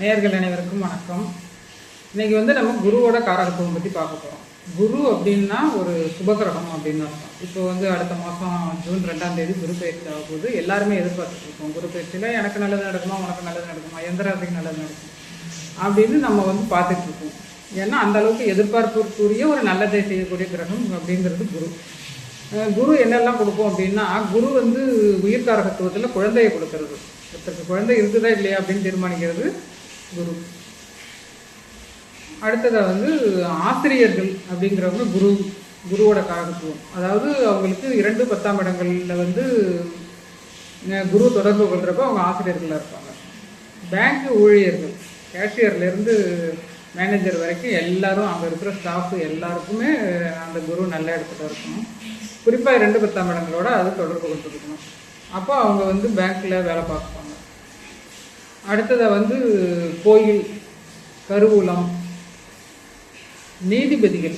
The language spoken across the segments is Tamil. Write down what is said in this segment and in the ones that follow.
நேயர்கள் அனைவருக்கும் வணக்கம். இன்னைக்கு நம்ம குருவோட காரகத்துவம் பற்றி பார்க்க போகிறோம். குரு அப்படின்னா ஒரு சுபகிரகம் அப்படின்னு அர்த்தம். இப்போ அடுத்த மாதம் ஜூன் 2ஆம் தேதி குரு பயிற்சி ஆக போது எல்லாருமே எதிர்பார்த்துட்டு இருக்கோம். குரு பயிற்சியில் எனக்கு நல்லது நடக்குமா, உனக்கு நல்லது நடக்குமா, எந்த ராசிக்கு நல்லது நடக்கும் அப்படின்னு நம்ம பார்த்துட்டு இருக்கோம். ஏன்னா அந்த அளவுக்கு எதிர்பார்ப்புக்குரிய ஒரு நல்லதை செய்யக்கூடிய கிரகம் அப்படிங்கிறது குரு. குரு என்னெல்லாம் கொடுக்கும் அப்படின்னா, குரு உயிர்காரகத்துவத்தில் குழந்தையை கொடுக்கறது. ஒருத்தருக்கு குழந்தை இருக்குதா இல்லையா அப்படின்னு தீர்மானிக்கிறது குரு. அடுத்ததாக ஆசிரியர்கள் அப்படிங்கிறவங்க குருவோட காரகத்துவம். அதாவது அவங்களுக்கு 2 10ஆம் இடங்களில் குரு தொடர்பு கொள்கிறப்ப அவங்க ஆசிரியர்களாக இருப்பாங்க. பேங்க் ஊழியர்கள், கேஷியர்லேருந்து மேனேஜர் வரைக்கும் எல்லாரும், அங்கே இருக்கிற ஸ்டாஃபு எல்லாருக்குமே அந்த குரு நல்ல இடத்துல இருக்கணும். குறிப்பாக 2 10ஆம் இடங்களோட அது தொடர்பு கொண்டிருக்கணும். அப்போ அவங்க பேங்க்கில் வேலை பார்ப்பாங்க. அடுத்ததாக கோயில், கருவூலம், நீதிபதிகள்,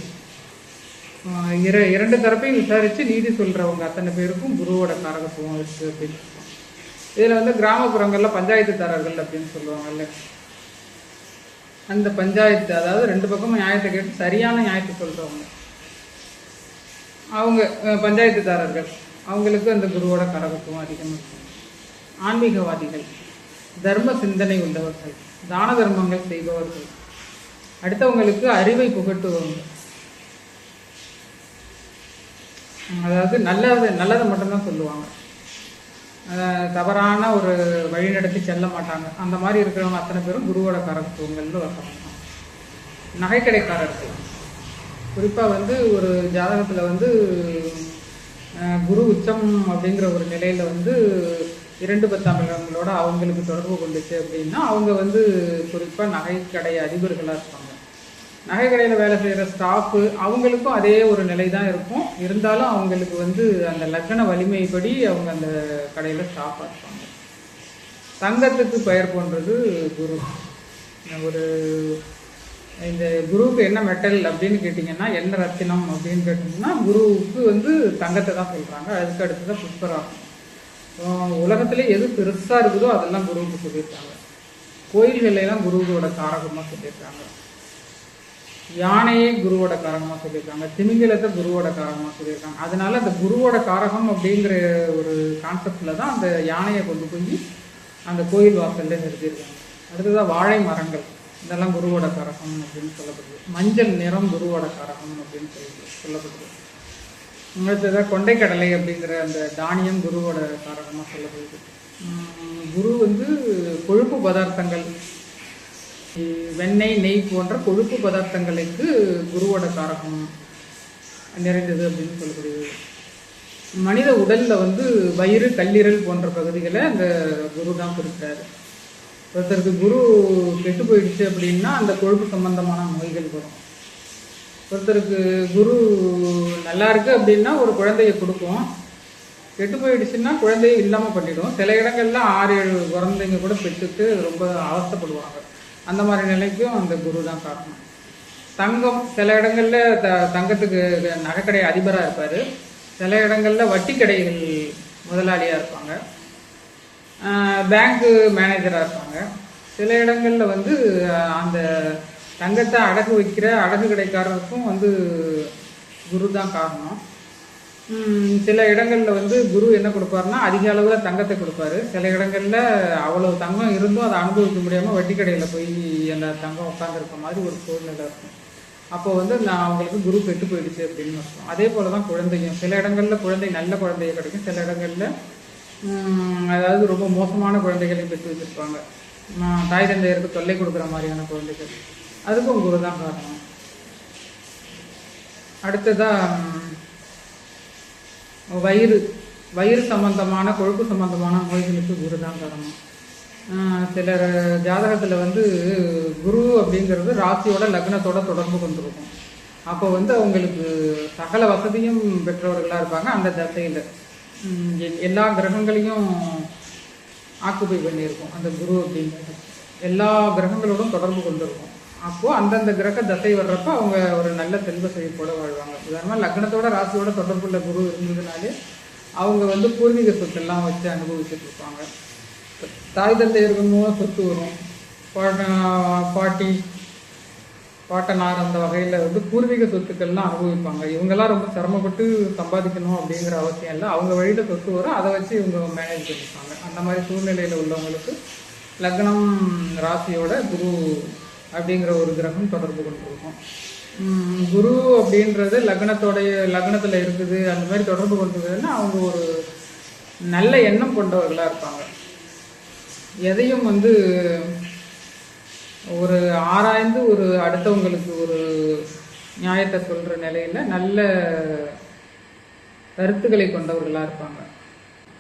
2 தரப்பையும் விசாரித்து நீதி சொல்கிறவங்க அத்தனை பேருக்கும் குருவோட காரகத்துவம் இருக்குது அப்படின்னு சொல்லுவாங்க. இதில் கிராமப்புறங்களில் பஞ்சாயத்துதாரர்கள் அப்படின்னு சொல்லுவாங்கல்ல, அந்த பஞ்சாயத்து, அதாவது 2 பக்கமும் நியாயத்தை கேட்டு சரியான நியாயத்தை சொல்கிறவங்க, அவங்க பஞ்சாயத்துதாரர்கள், அவங்களுக்கு அந்த குருவோட காரகத்துவம் அதிகமாக இருக்கும். ஆன்மீகவாதிகள், தர்ம சிந்தனை உள்ளவர்கள், தான தர்மங்கள் செய்பவர்கள், அடுத்தவங்களுக்கு அறிவை புகட்டுவவங்க, அதாவது நல்லதை மட்டும்தான் சொல்லுவாங்க, தவறான ஒரு வழிநடத்தி செல்ல மாட்டாங்க. அந்த மாதிரி இருக்கிறவங்க அத்தனை பேரும் குருவோட காரகத்துவங்கள்னு வர்றாங்க. நகைக்கடைக்காரர்கள், குறிப்பாக ஒரு ஜாதகத்தில் குரு உச்சம் அப்படிங்கிற ஒரு நிலையில் 2 10ஆம் இடங்களோட அவங்களுக்கு தொடர்பு கொண்டுச்சு அப்படின்னா அவங்க குறிப்பாக நகைக்கடை அதிபர்களாக இருப்பாங்க. நகைக்கடையில் வேலை செய்கிற ஸ்டாஃபு அவங்களுக்கும் அதே ஒரு நிலை தான் இருக்கும். இருந்தாலும் அவங்களுக்கு அந்த லக்ன வலிமைப்படி அவங்க அந்த கடையில் ஸ்டாஃபாக இருப்பாங்க. தங்கத்துக்கு பெயர் போன்றது குரு. இந்த குருவுக்கு என்ன மெட்டல் அப்படின்னு கேட்டிங்கன்னா, என்ன ரத்தினம் அப்படின்னு கேட்டிங்கன்னா, குருவுக்கு தங்கத்தை தான் சொல்கிறாங்க. அதுக்கு அடுத்து தான் புஷ்பராகம். உலகத்திலே எது பெருசாக இருக்குதோ அதெல்லாம் குருவுக்கு சொல்லியிருக்காங்க. கோயில்களெல்லாம் குருவோட காரகமாக சொல்லியிருக்காங்க. யானையை குருவோட காரகமாக சொல்லியிருக்காங்க. திமிங்கலத்தை குருவோட காரகமாக சொல்லியிருக்காங்க. அதனால அந்த குருவோட காரகம் அப்படிங்கிற ஒரு கான்செப்டில் தான் அந்த யானையை கொண்டு போய் அந்த கோயில் வாசல்ல நிறுத்தியிருக்காங்க. அடுத்ததாக வாழை மரங்கள், இதெல்லாம் குருவோட காரகம் அப்படின்னு சொல்லப்படுது. மஞ்சள் நிறம் குருவோட காரகம் அப்படின்னு சொல்லப்படுது. அடுத்ததாக கொண்டைக்கடலை அப்படிங்கிற அந்த தானியம் குருவோட காரகமாக சொல்லப்படுது. குரு கொழுப்பு பதார்த்தங்கள், வெண்ணெய், நெய் போன்ற கொழுப்பு பதார்த்தங்களுக்கு குருவோட காரகம் நிறைந்தது அப்படின்னு சொல்லப்படுது. மனித உடலில் வயிறு, கல்லீரல் போன்ற பகுதிகளை அந்த குரு தான் குறிக்கிறாரு. ஒருத்தருக்கு குரு கெட்டு போயிடுச்சு அப்படின்னா அந்த கொழுப்பு சம்பந்தமான நோய்கள் வரும். ஒருத்தருக்கு குரு நல்லா இருக்கு அப்படின்னா ஒரு குழந்தைய கொடுக்கும். கெட்டு போயிடுச்சுன்னா குழந்தைய இல்லாமல் பண்ணிடும். சில இடங்கள்ல 6-7 குழந்தைங்க கூட பெற்றுட்டு ரொம்ப அவஸ்தைப்படுவாங்க. அந்த மாதிரி நிலைக்கும் அந்த குரு தான் காரணம். தங்கம், சில இடங்கள்ல தங்கத்துக்கு நகைக்கடை அதிபராக இருப்பார். சில இடங்கள்ல வட்டி கடைகள் முதலாளியாக இருப்பாங்க. பேங்க்கு மேனேஜராக இருப்பாங்க. சில இடங்களில் அந்த தங்கத்தை அடகு வைக்கிற அடகு கடைக்காரருக்கும் குரு தான் காரணம். சில இடங்களில் குரு என்ன கொடுப்பாருன்னா அதிக அளவில் தங்கத்தை கொடுப்பாரு. சில இடங்களில் அவ்வளவு தங்கம் இருந்தும் அதை அனுபவிக்க முடியாமல் வட்டி கடையில் போய் அந்த தங்கம் உட்காந்துருக்க மாதிரி ஒரு சூழ்நிலை இருக்கும். அப்போ நான் அவங்களுக்கு குரு கெட்டு போயிடுச்சு அப்படின்னு அர்த்தம். அதே போல் தான் குழந்தையும், சில இடங்களில் குழந்தை நல்ல குழந்தைய கிடைக்கும். சில இடங்களில் அதாவது ரொம்ப மோசமான குழந்தைகளையும் பெற்று வச்சுருப்பாங்க. தாய் தந்தையருக்கு தொல்லை கொடுக்குற மாதிரியான குழந்தைகள், அதுக்கும் குரு தான் காரணம். அடுத்ததாக வயிறு சம்பந்தமான, கொழுப்பு சம்பந்தமான நோய்களுக்கு குரு தான் காரணம். சிலர் ஜாதகத்தில் குரு அப்படிங்கிறது ராசியோட லக்னத்தோட தொடர்பு கொண்டிருக்கும். அப்போ அவங்களுக்கு சகல வசதியும் பெற்றவர்களாக இருப்பாங்க. அந்த தசையில் எல்லா கிரகங்களையும் ஆக்குபை பண்ணியிருக்கும் அந்த குரு அப்படிங்கிறது. எல்லா கிரகங்களோடும் தொடர்பு கொண்டிருக்கும். அப்போ அந்தந்த கிரக தசை வர்றப்ப அவங்க ஒரு நல்ல செல்வ செழிப்போட வாழ்வாங்க. உதாரணமாக லக்னத்தோட ராசியோட தொடர்புள்ள குரு இருந்ததுனாலே அவங்க வந்து பூர்வீக சொத்தெல்லாம் வச்சு அனுபவிச்சுட்டு இருப்பாங்க. தாய் தந்தையர்கள் மூலம் சொத்து வரும். பாட்டி பாட்டனார் அந்த வகையில் வந்து பூர்வீக சொத்துக்கள்லாம் அனுபவிப்பாங்க. இவங்கெல்லாம் ரொம்ப சிரமப்பட்டு சம்பாதிக்கணும் அப்படிங்கிற அவசியம் இல்லை. அவங்க வழியில் சொத்து வரும், அதை வச்சு இவங்க மேனேஜ் பண்ணிப்பாங்க. அந்த மாதிரி சூழ்நிலையில் உள்ளவங்களுக்கு லக்னம் ராசியோட குரு அப்படிங்கிற ஒரு கிரகம் தொடர்பு கொண்டிருக்கும். குரு அப்படின்றது லக்னத்தில் இருக்குது, அந்த மாதிரி தொடர்பு கொண்டிருக்குதுன்னா அவங்க ஒரு நல்ல எண்ணம் கொண்டவர்களாக இருப்பாங்க. எதையும் வந்து ஒரு ஆராய்ந்து ஒரு அடுத்தவங்களுக்கு ஒரு நியாயத்தை சொல்கிற நிலையில் நல்ல கருத்துக்களை கொண்டவர்களாக இருப்பாங்க.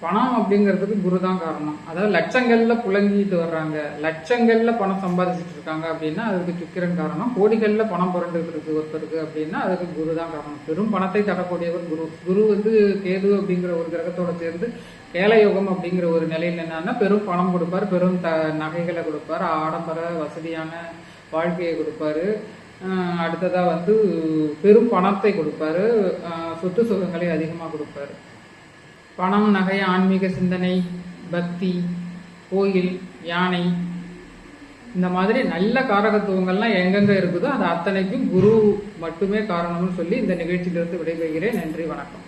பணம் அப்படிங்கிறதுக்கு குரு தான் காரணம். அதாவது லட்சங்களில் புழங்கிட்டு வர்றாங்க, லட்சங்களில் பணம் சம்பாதிச்சுட்டு இருக்காங்க அப்படின்னா அதுக்கு சுக்கிரன் காரணம். கோடிகளில் பணம் புரண்டுட்டு இருக்கு ஒருத்தருக்கு அப்படின்னா அதுக்கு குரு தான் காரணம். பெரும் பணத்தை தரக்கூடியவர் குரு. குரு வந்து கேது அப்படிங்கிற ஒரு கிரகத்தோட சேர்ந்து கேலயோகம் அப்படிங்கிற ஒரு நிலையில் என்னன்னா பெரும் பணம் கொடுப்பார், பெரும் நகைகளை கொடுப்பார், ஆடம்பர வசதியான வாழ்க்கையை கொடுப்பாரு. அடுத்ததாக வந்து பெரும் பணத்தை கொடுப்பாரு, சொத்து சுகங்களை அதிகமாக கொடுப்பாரு. பணம், நகை, ஆன்மீக சிந்தனை, பக்தி, கோயில், யானை, இந்த மாதிரி நல்ல காரகத்துவங்கள்லாம் எங்கெங்க இருக்குதோ அது அத்தனைக்கும் குரு மட்டுமே காரணம்னு சொல்லி இந்த நிகழ்ச்சியிலிருந்து விடைபெறுகிறேன். நன்றி, வணக்கம்.